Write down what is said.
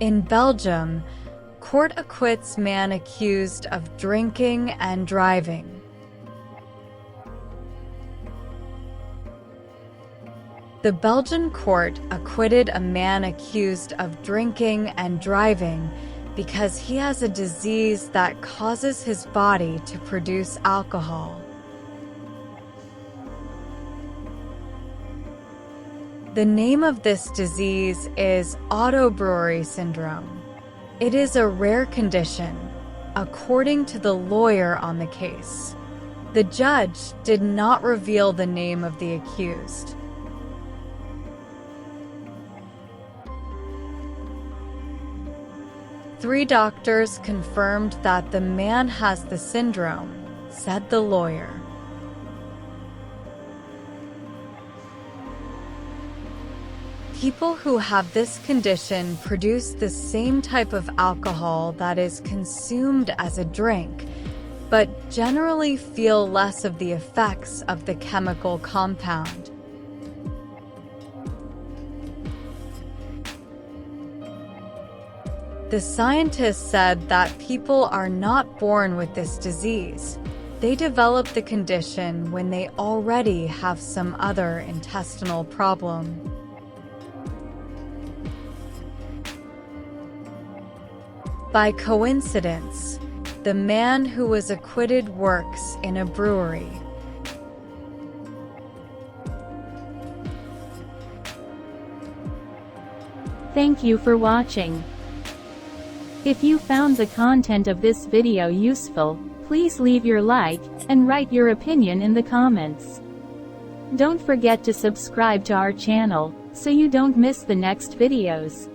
In Belgium, court acquits man accused of drinking and driving. The Belgian court acquitted a man accused of drinking and driving because he has a disease that causes his body to produce alcohol. The name of this disease is Autobrewery syndrome. It is a rare condition, according to the lawyer on the case. The judge did not reveal the name of the accused. Three doctors confirmed that the man has the syndrome, said the lawyer. People who have this condition produce the same type of alcohol that is consumed as a drink, but generally feel less of the effects of the chemical compound. The scientists said that people are not born with this disease. They develop the condition when they already have some other intestinal problem. By coincidence, the man who was acquitted works in a brewery. Thank you for watching. If you found the content of this video useful, please leave your like, and write your opinion in the comments. Don't forget to subscribe to our channel, so you don't miss the next videos.